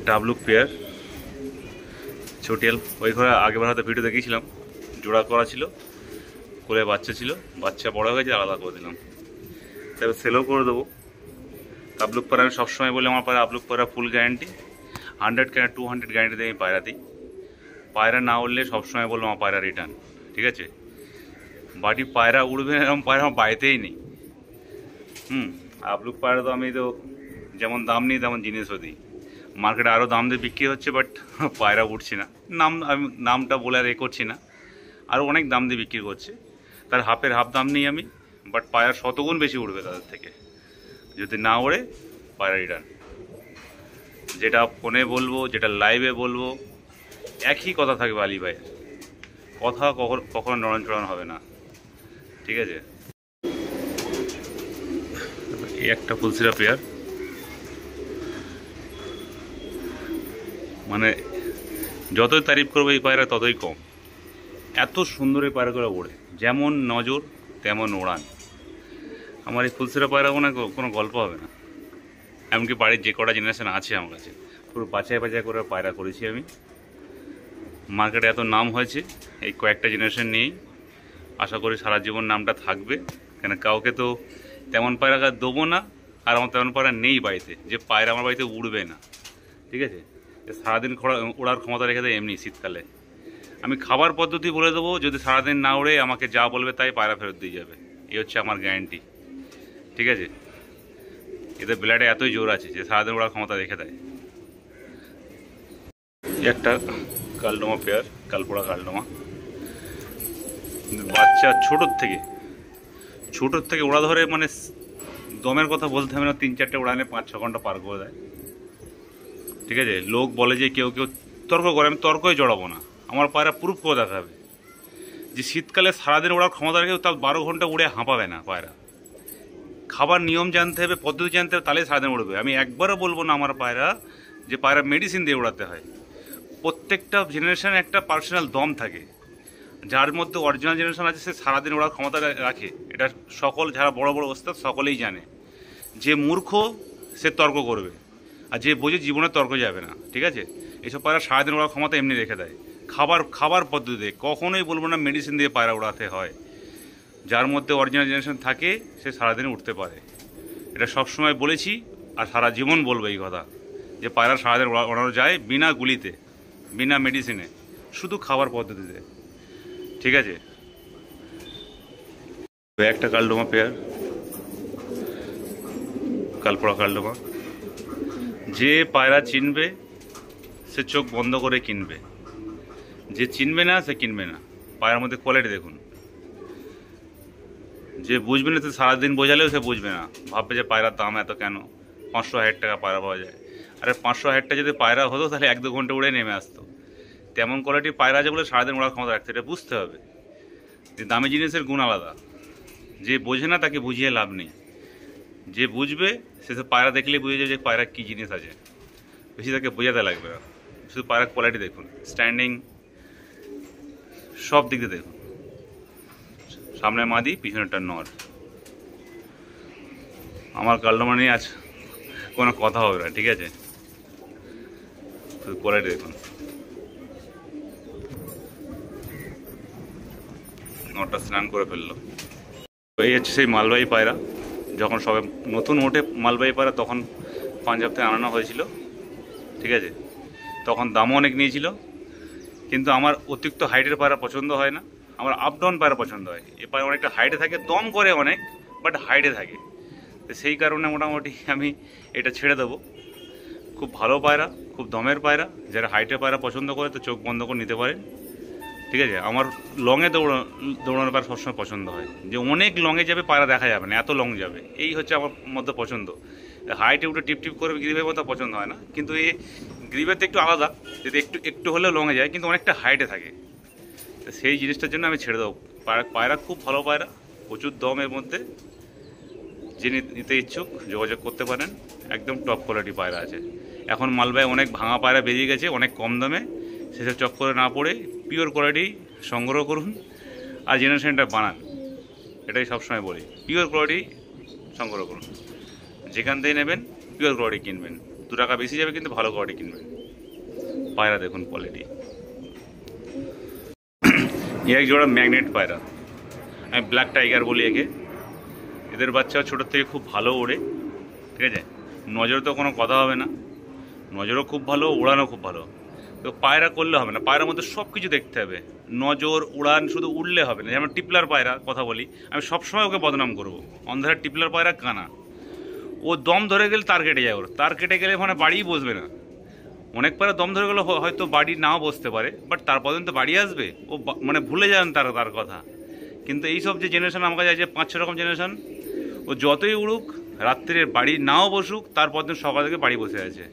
টাবলুক pair ছোটিয়াল। ওই ঘরে আগেবার হয়তো ভিডিও দেখিয়েছিলাম, জোড়া করা ছিল, কোলে বাচ্চা ছিল, বাচ্চা বড় হয়ে গেছে, আলাদা করে দিলাম। তবে সেলও করে দেবো। আবলুক পায়রা আমি সবসময় বলি আমার পায়রা আবলুক পায়রা ফুল গ্যারান্টি, 100 কেনা 200 গ্যারান্টি দিয়ে আমি পায়রা দিই। পায়রা না উঠলে সবসময় বলবো আমার পায়রা রিটার্ন, ঠিক আছে? বাড়ি পায়রা উড়বে এরকম পায়রা আমার বাড়িতেই নেই। আবলুক পায়রা তো আমি তো যেমন দাম নিই তেমন জিনিসও দিই। মার্কেটে আরও দাম দিয়ে বিক্রি হচ্ছে, বাট পায়রা উঠছি না। আমি নামটা বলে আর করছি না, আরও অনেক দাম দিয়ে বিক্রি করছে, তার হাফের হাফ দাম নিই আমি, বাট পায়রা শতগুণ বেশি উঠবে তাদের থেকে। যদি না ওড়ে পায়রা রিটার্ন। যেটা ফোনে বলবো, যেটা লাইভে বলবো, একই কথা থাকবে আলী ভাইয়ের কথা, কখনো নড়নচড়ন হবে না, ঠিক আছে? এই একটা ফুলসিরা পেয়ার, মানে যতই তারিফ করবো এই পায়রা ততই কম। এত সুন্দর এই পায়রাগুলো ওড়ে, যেমন নজর তেমন ওড়ান। আমার এই ফুলসিরা পায়রা কোনো গল্প হবে না। এমনকি বাড়ির যে কটা জেনারেশন আছে আমার কাছে পুরো বাছাই করে পায়রা করেছি আমি। মার্কেটে এত নাম হয়েছে এই কয়েকটা জেনারেশন নিয়েই, আশা করি সারা জীবন নামটা থাকবে। কেন কাউকে তো তেমন পায়রা দেবো না, আর আমার তেমন পায়রা নেই বাড়িতে যে পায়রা আমার বাড়িতে উড়বে না, ঠিক আছে? সারাদিন ওড়ার ক্ষমতা রেখে দেয় এমনি শীতকালে। আমি খাবার পদ্ধতি বলে দেবো, যদি সারাদিন না উড়ে আমাকে যা বলবে তাই পায়রা ফেরত দিয়ে যাবে, এই হচ্ছে আমার গ্যারান্টি, ঠিক আছে? এদের ব্লাডে এতই জোর আছে যে সারাদিন ওড়ার ক্ষমতা রেখে দেয়। একটা কালডোমা পেয়ার, কালপোড়া কালডোমা, বাচ্চা ছোটোর থেকে ওড়া ধরে, মানে দমের কথা বলতে হবে না, 3-4টে ওড়ানে 5-6 ঘন্টা পার করে দেয়, ঠিক আছে? লোক বলে যে কেউ তর্ক করে, আমি তর্কই জড়াবো না। আমার পায়রা প্রুফ করে দেখাবে যে শীতকালে সারাদিন ওড়ার ক্ষমতা রেখে তার 12 ঘন্টা উড়ে হাঁপাবে না পায়রা। খাবার নিয়ম জানতে হবে, পদ্ধতি জানতে হবে, তাহলে সারাদিন উড়বে। আমি একবারও বলবো না আমার পায়রা যে পায়রা মেডিসিন দিয়ে উড়াতে হয়। প্রত্যেকটা জেনারেশনে একটা পার্সোনাল দম থাকে, যার মধ্যে অরিজিনাল জেনারেশন আছে সে সারাদিন ওড়ার ক্ষমতা রাখে। এটা যারা বড় বড় ওস্তাদ সকলেই জানে। যে মূর্খ সে তর্ক করবে, আর যে বোঝে জীবনে তর্ক যাবে না, ঠিক আছে? এইসব পায়রা সারাদিন ওড়ার ক্ষমতা এমনি রেখে দেয়। খাবার পদ্ধতিতে কখনোই বলবো না মেডিসিন দিয়ে পায়রা উড়াতে হয়। যার মধ্যে অরিজিনাল জেনারেশন থাকে সে সারাদিন উঠতে পারে। এটা সবসময় বলেছি আর সারা জীবন বলবো এই কথা, যে পায়রা সারাদিন ওড়ানো যায় বিনা গুলিতে, বিনা মেডিসিনে, শুধু খাবার পদ্ধতিতে, ঠিক আছে? একটা কালডোমা পেয়ার, কালপোড়া কালডোমা। যে পায়রা চিনবে সে চোখ বন্ধ করে কিনবে, যে চিনবে না সে কিনবে না। পায়রার মধ্যে কোয়ালিটি দেখুন। যে বুঝবে না সে সারাদিন বোঝালেও সে বুঝবে না, ভাববে যে পায়রার দাম এত কেন, 500-1000 টাকা পায়রা পাওয়া যায়। আরে 500-1000 টাকা যদি পায়রা হতো তাহলে 1-2 ঘন্টা উড়ে নেমে আসতো। তেমন কোয়ালিটির পায়রা আছে বলে সারাদিন ওড়ার ক্ষমতা রাখতে, এটা বুঝতে হবে যে দামি জিনিসের গুণ আলাদা। যে বোঝে না তাকে বুঝিয়ে লাভ নেই, যে বুঝবে সে পায়রা দেখলেই বুঝে যাবে যে পায়রা কী জিনিস আছে, বেশি তাকে বোঝাতে লাগবে না। শুধু পায়রার কোয়ালিটি দেখুন, স্ট্যান্ডিং, সব দিক দিয়ে দেখুন। সামনে মাদি, পিছনেরটা নর। আমার কালডোমা নিয়ে আজ কোনো কথা হবে না, ঠিক আছে? শুধু কোয়ালিটি দেখুন। নরটা স্নান করে ফেললো। এই হচ্ছে সেই মালবাহী পায়রা। যখন সবে নতুন ওঠে মালবাহী পায়রা, তখন পাঞ্জাব থেকে আনানো হয়েছিল, ঠিক আছে? তখন দামও অনেক নিয়েছিল, কিন্তু আমার অতিরিক্ত হাইটের পায়রা পছন্দ হয় না, আমার আপ ডাউন পায়রা পছন্দ হয়। এ পায়রা অনেকটা হাইটে থাকে, দম করে অনেক, বাট হাইটে থাকে। তো সেই কারণে মোটামুটি আমি এটা ছেড়ে দেবো। খুব ভালো পায়রা, খুব দমের পায়রা। যারা হাইটের পায়রা পছন্দ করে তো চোখ বন্ধ করে নিতে পারেন, ঠিক আছে? আমার লংয়ে দৌড়ানোর পায়রা সবসময় পছন্দ হয়, যে অনেক লংয়ে যাবে পায়রা দেখা যাবে না, এত লং যাবে, এই হচ্ছে আমার মধ্যে পছন্দ। হাইটে উঠে টিপ করবে গ্রিভের মতো পছন্দ হয় না, কিন্তু এই গ্রিভের তো একটু আলাদা, যদি একটু হলেও লংয়ে যায়, কিন্তু অনেকটা হাইটে থাকে। তো সেই জিনিসটার জন্য আমি ছেড়ে দেবো। পায়রা খুব ভালো পায়রা, প্রচুর দম এর মধ্যে। যিনি নিতে ইচ্ছুক যোগাযোগ করতে পারেন, একদম টপ কোয়ালিটি পায়রা আছে। এখন মালবায় অনেক ভাঙা পায়রা বেরিয়ে গেছে অনেক কম দামে, সেসব চক্করে না পড়ে পিওর কোয়ালিটি সংগ্রহ করুন আর জেনারেশনটা বানান। এটাই সবসময় বলি, পিওর কোয়ালিটি সংগ্রহ করুন। যেখান থেকে নেবেন পিওর কোয়ালিটি কিনবেন। 2 টাকা বেশি যাবে, কিন্তু ভালো কোয়ালিটি কিনবেন। পায়রা দেখুন কোয়ালিটি। এক জোড়া ম্যাগনেট পায়রা, আমি ব্ল্যাক টাইগার বলি একে। এদের বাচ্চা ছোটোর থেকে খুব ভালো ওড়ে, ঠিক আছে। নজর তো কোনো কথা হবে না, নজরও খুব ভালো, উড়ানও খুব ভালো। তো পায়রা করলে হবে না, পায়রার মধ্যে সব কিছু দেখতে হবে। নজর, উড়ান, শুধু উড়লে হবে না। যেমন টিপলার পায়রা কথা বলি, আমি সবসময় ওকে বদনাম করবো। অন্ধারের টিপলার পায়রা কানা, ও দম ধরে গেলে তার কেটে যায়, ওর তার কেটে গেলে মানে বাড়িই বসবে না। অনেক পায়রা দম ধরে গেলে হয়তো বাড়ি নাও বসতে পারে, বাট তার পর্যন্ত বাড়ি আসবে ও, মানে ভুলে যান তার কথা। কিন্তু এইসব যে জেনারেশন আমার কাছে আছে 5-6 রকম জেনারেশন, ও যতই উড়ুক, রাত্রে বাড়ি নাও বসুক, তারপর দিন সকাল থেকে বাড়ি বসে আছে।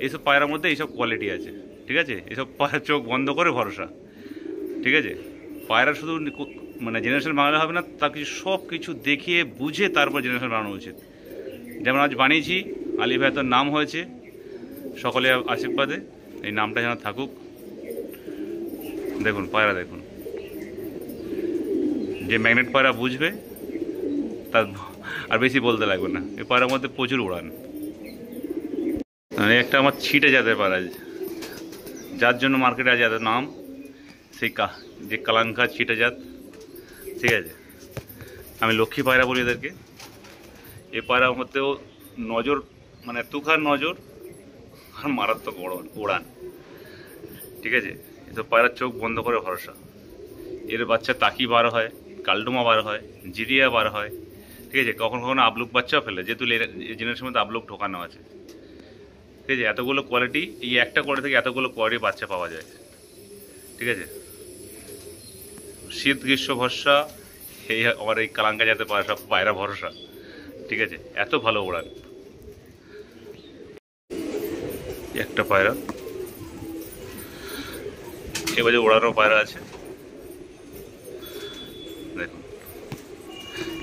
এইসব পায়রার মধ্যে এইসব কোয়ালিটি আছে, ঠিক আছে। এইসব পায়রা চোখ বন্ধ করে ভরসা, ঠিক আছে। পায়রা শুধু মানে জেনারেশন বানালে হবে না, তার কিছু সব কিছু দেখিয়ে বুঝে তারপর জেনারেশন বানানো উচিত। যেমন আজ বানিয়েছি, আলী ভাই তোর নাম হয়েছে, সকলে আশীর্বাদে এই নামটা যেন থাকুক। দেখুন পায়রা দেখুন, যে ম্যাগনেট পায়রা বুঝবে তার আর বেশি বলতে লাগবে না। এই পায়রার মধ্যে প্রচুর উড়ান। একটা আমার ছিটে যেতে পারে, যার জন্য মার্কেটে আজ এত নাম, সেই যে কালাঙ্কা ছিটে জাত, ঠিক আছে। আমি লক্ষ্মী পায়রা বলি এদেরকে। এই পায়রার মধ্যেও নজর, মানে তুখার নজর আর মারাত্মক উড়ান, ঠিক আছে। এসব পায়রার চোখ বন্ধ করে ভরসা। এর বাচ্চা তাকি বার হয়, কালডুমা বার হয়, জিরিয়া বার হয়, ঠিক আছে। কখনো কখনো আবলুক বাচ্চাও ফেলে, যেহেতু এই জেনারেশনের মধ্যে আবলুক ঢোকানো আছে, ঠিক আছে। এতগুলো কোয়ালিটি, এই একটা কোয়ালিটি থেকে এতগুলো কোয়ালিটি বাচ্চা পাওয়া যায়, ঠিক আছে। শীত গ্রীষ্ম ভরসা এই আমার এই কালাঙ্কা যাতে সব পায়রা ভরসা, ঠিক আছে। এত ভালো ওড়ান। একটা পায়রা এবারে ওড়ানো পায়রা আছে, দেখুন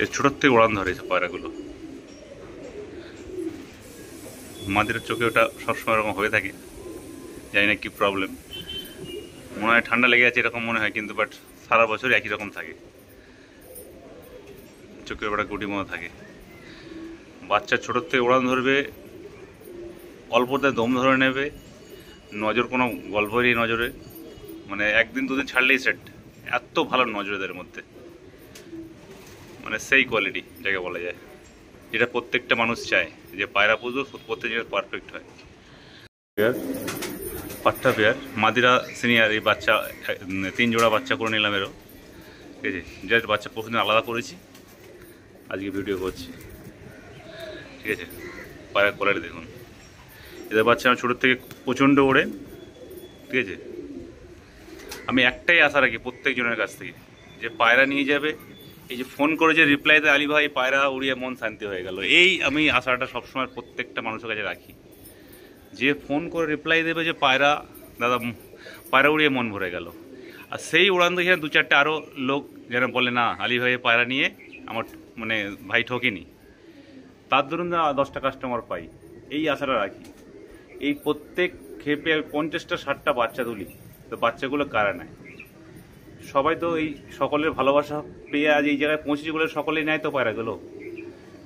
এর ছোটোর থেকে উড়ান ধরে এই পায়রাগুলো। মাদের চোখে ওটা সবসময় এরকম হয়ে থাকে, জানি না কি প্রবলেম, মনে হয় ঠান্ডা লেগে আছে এরকম মনে হয়, কিন্তু বাট সারা বছর একই রকম থাকে, চোখের ওটা গুটি মতো থাকে। বাচ্চা ছোটোর থেকে উড়ান ধরবে, অল্পতে দম ধরে নেবে, নজর কোনো গল্পেরই নজরে, মানে 1 দিন 2 দিন ছাড়লেই সেট। এত ভালো নজরদের মধ্যে, মানে সেই কোয়ালিটি যাকে বলা যায়, যেটা প্রত্যেকটা মানুষ চায় যে পায়রা পুজো প্রত্যেক জিনিস পারফেক্ট হয়। পাট্টা পেয়ার মাদিরা সিনিয়র, এই বাচ্চা 3 জোড়া বাচ্চা করে নিলাম এরও, ঠিক আছে। জাস্ট বাচ্চা প্রতিদিন আলাদা করেছি, আজকে ভিডিও করছি, ঠিক আছে। পায়রা কোয়ালিটি দেখুন, এদের বাচ্চা আমার ছোটোর থেকে প্রচণ্ড ওড়ে, ঠিক আছে। আমি একটাই আশা রাখি প্রত্যেকজনের কাছ থেকে, যে পায়রা নিয়ে যাবে, এই যে ফোন করে যে রিপ্লাই দেয় আলী ভাই পায়রা উড়িয়ে মন শান্তি হয়ে গেল, এই আমি আশাটা সবসময় প্রত্যেকটা মানুষের কাছে রাখি। যে ফোন করে রিপ্লাই দেবে যে পায়রা দাদা পায়রা উড়িয়ে মন ভরে গেল, আর সেই উড়ান দেখে 2-4টে আরও লোক যেন বলে না আলী ভাই পায়রা নিয়ে আমার মানে ভাই ঠকেনি, তার ধরুন 10টা কাস্টমার পাই, এই আশাটা রাখি। এই প্রত্যেক খেপে 50টা 60টা বাচ্চা তুলি, তো বাচ্চাগুলো কারা নেয়? সবাই তো এই সকলের ভালোবাসা পেয়ে আজ এই জায়গায় পৌঁছেছি বলে সকলেই নেয় তো পায়রাগুলো।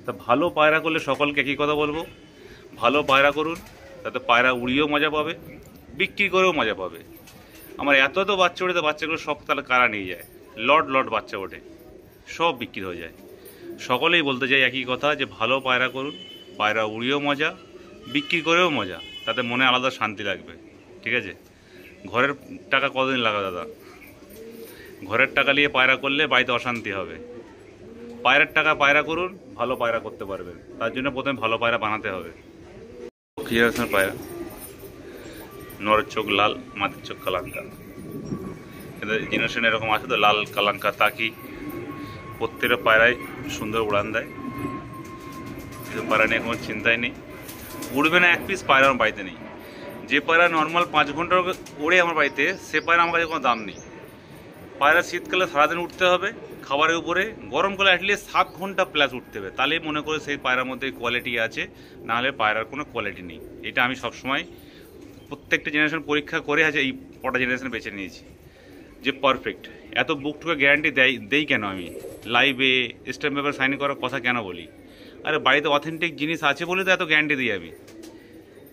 তা ভালো পায়রা করলে সকলকে একই কথা বলবো, ভালো পায়রা করুন, তাতে পায়রা উড়িয়েও মজা পাবে, বিক্রি করেও মজা পাবে। আমার এত বাচ্চা ওঠে, তো বাচ্চাগুলো সব তাহলে কারা নিয়ে যায়, লট বাচ্চা ওঠে, সব বিক্রি হয়ে যায়। সকলেই বলতে চাই একই কথা, যে ভালো পায়রা করুন, পায়রা উড়িয়েও মজা, বিক্রি করেও মজা, তাতে মনে আলাদা শান্তি লাগবে, ঠিক আছে। ঘরের টাকা কতদিন লাগা দাদা? ঘরের টাকা নিয়ে পায়রা করলে বাড়িতে অশান্তি হবে। পায়রার টাকা পায়রা করুন, ভালো পায়রা করতে পারবেন, তার জন্য প্রথমে ভালো পায়রা বানাতে হবে। পায়রা নরের চোখ লাল, মাটির চোখ কালাঙ্কা, এদের জেনারেশন এরকম আছে তো, লাল কালাঙ্কা তাকি, প্রত্যেকটা পায়রায় সুন্দর উড়ান দেয়। কিন্তু পায়রা নিয়ে কোনো চিন্তাই নেই, উড়বে না 1 পিস পায়রা আমার বাড়িতে নেই। যে পায়রা নর্মাল 5 ঘন্টা ওড়ে আমার বাড়িতে, সে পায়রা আমার কাছে কোনো দাম নেই। পায়রা শীতকালে সারাদিন উঠতে হবে খাবারের উপরে, গরমকালে অ্যাটলিস্ট 7 ঘন্টা প্লাস উঠতে হবে, তাহলে মনে করে সেই পায়রার মধ্যে কোয়ালিটি আছে, নাহলে পায়রার কোনো কোয়ালিটি নেই। এটা আমি সবসময় প্রত্যেকটা জেনারেশন পরীক্ষা করে আছে, এই কটা জেনারেশন বেছে নিয়েছি যে পারফেক্ট। এত বুকটুকে গ্যারান্টি দেই কেন আমি? লাইভে স্ট্যাম্প পেপার সাইন করার কথা কেন বলি? আরে বাড়িতে অথেন্টিক জিনিস আছে বলে তো এত গ্যারান্টি দিই আমি,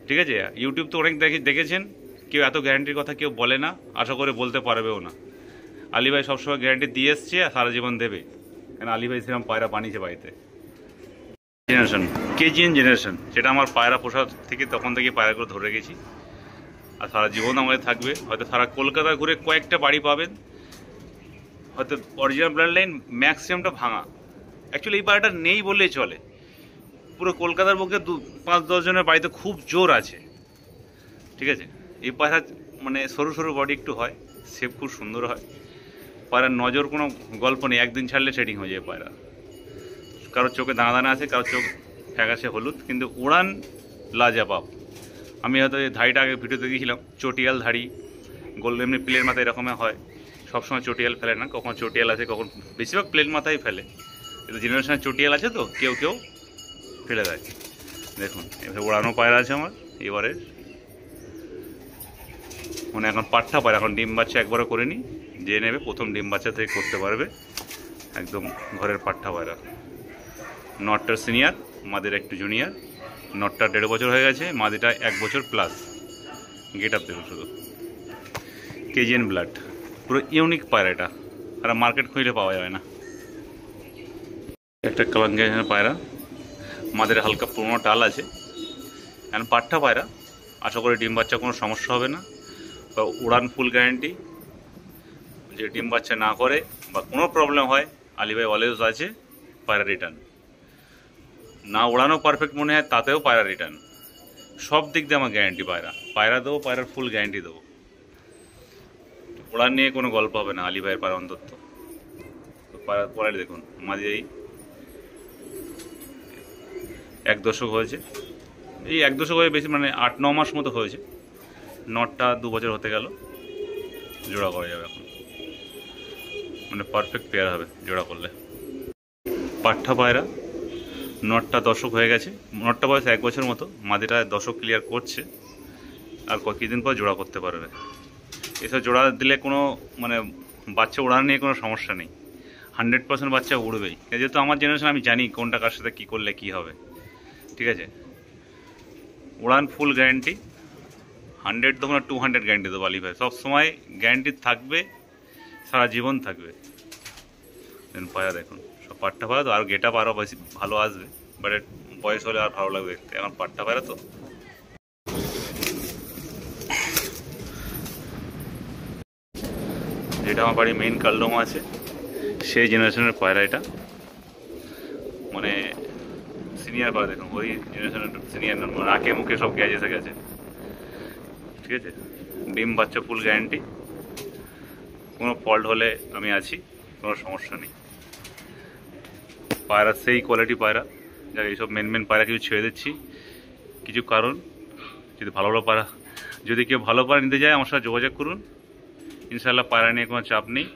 ঠিক আছে, ইউটিউব তো অনেক দেখেছেন, কেউ এত গ্যারান্টির কথা কেউ বলে না, আশা করে বলতে পারবেও না। আলী ভাই সবসময় গ্যারান্টি দিয়ে এসছে আর সারা জীবন দেবে, কেন আলী ভাই সেরকম পায়রা বানিয়েছে বাড়িতে। জেনারেশন কেজিএন জেনারেশন, সেটা আমার পায়রা পোষা থেকে তখন থেকে পায়রাগুলো ধরে গেছি, আর সারা জীবন আমাদের থাকবে। হয়তো সারা কলকাতা ঘুরে কয়েকটা বাড়ি পাবেন, হয়তো অরিজিনাল ব্লাড লাইন ম্যাক্সিমামটা ভাঙা। অ্যাকচুয়ালি এই পায়রাটা নেই বললেই চলে, পুরো কলকাতার পক্ষে 5-10 জনের বাড়িতে খুব জোর আছে। ঠিক আছে, এই পায়রা মানে সরু সরু বডি একটু হয়, শেপ খুব সুন্দর হয়। পায়রার নজর কোনো গল্প নেই, একদিন ছাড়লে সেটিং হয়ে যায় পায়রা। কারোর চোখে দানা দানা আছে, কারোর চোখ ফ্যাকাশে হলুদ, কিন্তু উড়ান লাজবাব। আমি হয়তো এই ধাড়িটা আগে ভিডিওতে দেখেছিলাম, চটিয়াল ধাড়ি, গোল এমনি প্লেন মাথায় এরকমই হয়, সবসময় চটিয়াল ফেলে না, কখন চটিয়াল আছে কখন, বেশিরভাগ প্লেন মাথায় ফেলে। কিন্তু জেনারেশনে চটিয়াল আছে তো কেউ কেউ ফেলে দেয়। দেখুন এভাবে উড়ানো পায়রা আছে আমার এবারে, মানে এখন পাট্টা পায়রা, এখন ডিম বাচ্চা একবারও করিনি, যে নেবে প্রথম ডিম বাচ্চা থেকে করতে পারবে, একদম ঘরের পাট্টা পায়রা। নটটার সিনিয়র, মাদের একটু জুনিয়র। নটটা 1.5 বছর হয়ে গেছে, মাদিটা 1 বছর প্লাস। গেট আপ দেখুন শুধু, কেজিএন ব্লাড, পুরো ইউনিক পায়রা এটা, আর মার্কেট খুঁজলে পাওয়া যাবে না। একটা কালাঙ্গা পায়রা, মাদের হালকা পুরোনো টাল আছে, এখন পাট্টা পায়রা, আশা করি ডিম বাচ্চা কোনো সমস্যা হবে না, বা উড়ান ফুল গ্যারান্টি। যে ডিম বাচ্চা না করে বা কোনো প্রবলেম হয়, আলী ভাই অলওয়েজ আছে, পায়রা রিটার্ন। না উড়ানো পারফেক্ট মনে হয় তাতেও পায়রা রিটার্ন, সব দিক দিয়ে আমার গ্যারান্টি। পায়রা দেবো, পায়রার ফুল গ্যারান্টি দেবো, উড়ান নিয়ে কোনো গল্প হবে না আলী ভাইয়ের পায়রা অন্তত। তো পায়রা পরে দেখুন, মাঝে এই 1 দশক হয়েছে, এই 1 দশক হয়ে বেশি, মানে 8-9 মাস মতো হয়েছে। নটটা 2 বছর হতে গেল, জোড়া করা যাবে এখন, মানে পারফেক্ট পেয়ার হবে জোড়া করলে। পাট্টা পায়রা, নটটা 10 হয়ে গেছে, নটটা বয়স 1 বছর মতো, মাদিটা 10 ক্লিয়ার করছে, আর কিছুদিন পর জোড়া করতে পারবে। এসব জোড়া দিলে কোনো মানে বাচ্চা ওড়ানো নিয়ে কোনো সমস্যা নেই, 100% বাচ্চা উড়বেই। যেহেতু আমার জেনারেশন, আমি জানি কোনটা কার সাথে কী করলে কী হবে। ঠিক আছে, উড়ান ফুল গ্যারান্টি, 100 দেবো না 200 গ্যারান্টি দেবো আলী ভাই, সবসময় গ্যারান্টি থাকবে, সারা জীবন থাকবে। পায়রা দেখুন, সব পাট্টা পায়রা তো, আর গেটা আরও বেশি ভালো আসবে, বাট বয়স হলে আর ভালো লাগবে দেখতে, এখন পাট্টা পায়রা তো। যেটা আমার বাড়ি মেইন কালডোমা আছে, সেই জেনারেশনের পায়রা এটা, মানে সিনিয়র পায়রা। দেখুন ওই জেনারেশনের সিনিয়র, নাকে মুখে সব গ্যাজ এসে গেছে। ঠিক আছে, ডিম বাচ্চা ফুল গ্যারান্টি, কোনো ফল্ট হলে আমি আছি, কোনো সমস্যা নেই। পায়রা সেই কোয়ালিটি পায়রা, যাক এইসব মেন পায়রা কিছু ছেড়ে দিচ্ছি, কিছু কারণ, যদি ভালো ভালো পায়রা, যদি কেউ ভালো পায়রা নিতে যায় আমার সাথে যোগাযোগ করুন, ইনশাল্লাহ পায়রা নিয়ে কোনো চাপ নেই,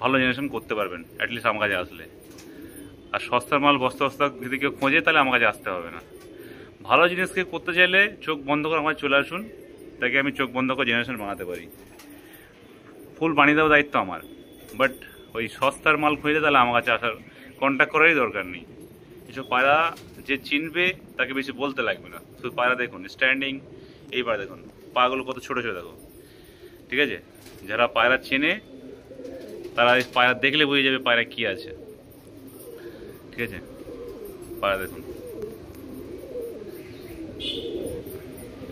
ভালো জেনারেশন করতে পারবেন অ্যাটলিস্ট আমার কাছে আসলে। আর সস্তার মাল বস্তা বস্তা যদি কেউ খোঁজে তাহলে আমার কাছে আসতে হবে না। ভালো জিনিসকে করতে চাইলে চোখ বন্ধ করে আমার চলে আসুন, তাকে আমি চোখ বন্ধ করে জেনারেশন বানাতে পারি, ফুল বানিয়ে দেওয়ার দায়িত্ব আমার। বাট ওই সস্তার মাল খুঁজে তাহলে আমার কাছে আসার কন্ট্যাক্ট করারই দরকার নেই। এসব পায়রা যে চিনবে তাকে বেশি বলতে লাগবে না, শুধু পায়রা দেখুন স্ট্যান্ডিং, এই পায়রা দেখুন পাগুলো কত ছোটো ছোটো দেখো। ঠিক আছে, যারা পায়রা চেনে তারা এই পায়রা দেখলে বুঝে যাবে পায়রা কী আছে। ঠিক আছে, পায়রা দেখুন,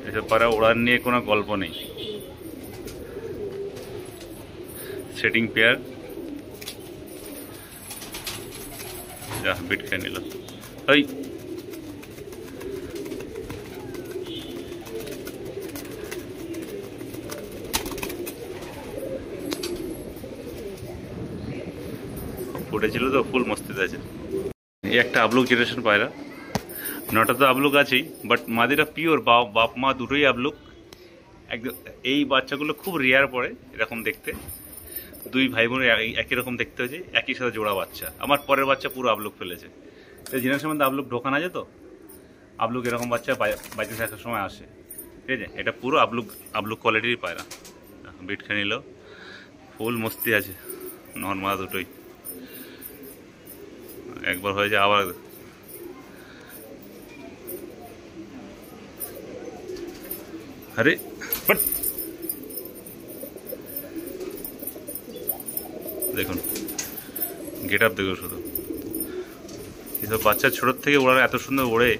এসব পায়রা ওড়ান নিয়ে কোনো গল্প নেই, সেটিং পেয়ার। যা বিট খেয়ে নিল, ওই ফুটেছিল তো, ফুল মস্তিতে আছে। এই একটা আবলুক জেনারেশন পায়রা, নটা তো আবলুক আছেই, বাট মাদিরা পিওর, বাপ মা দুটোই আবলুক একদম। এই বাচ্চাগুলো খুব রেয়ার পড়ে এরকম দেখতে, 2 ভাই বোনের একই রকম দেখতে হয়েছে, একই সাথে জোড়া বাচ্চা। আমার পরের বাচ্চা পুরো আবলুক ফেলেছে, এই জেনারেশনের মধ্যে আবলুক ঢোকানো আছে তো, আবলুক এরকম বাচ্চা বাইতে থাকার সময় আসে। ঠিক আছে, এটা পুরো আবলুক কোয়ালিটির পায়রা। বিট খেয়ে নিল, ফুল মস্তি আছে, নর্মাল দুটোই একবার হয়ে যায় আবার। আরে বাট দেখুন গেট আপ দেখুন শুধু, এসব বাচ্চা ছোটোর থেকে ওরা এত সুন্দর ওড়ে।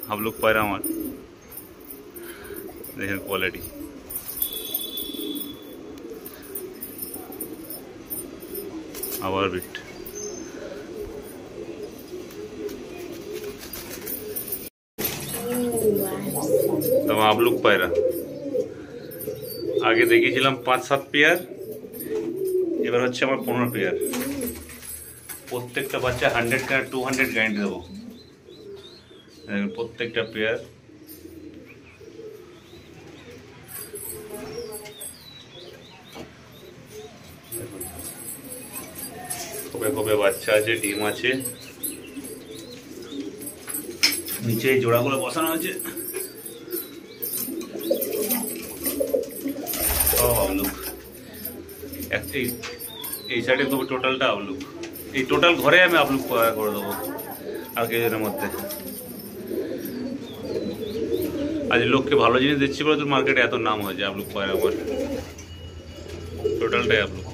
হাবলুক পায়রা আমার দেখেন কোয়ালিটি। আবার বিট তো হাবলুক পায়রা আগে দেখিয়েছিলাম 5-7 পেয়ার, এবার হচ্ছে আমার 15 পেয়ার। প্রত্যেকটা বাচ্চা 100 থেকে 200 গ্যারান্টি দেবো। প্রত্যেকটা পেয়ার কবে কবে বাচ্চা আছে, ডিম আছে, নিচে এই জোড়াগুলো বসানো আছে। আবলুক একটি এই সাইডে তবে টোটালটা আবলুক, এই টোটাল ঘরে আমি আবলুক করে দেবো আর কিছুদিনের মধ্যে। আজ লোককে ভালো জিনিস দিচ্ছি বলে তোর মার্কেটে এত নাম হয়েছে আবলুক পায়রা, আমার টোটালটাই আবলুক।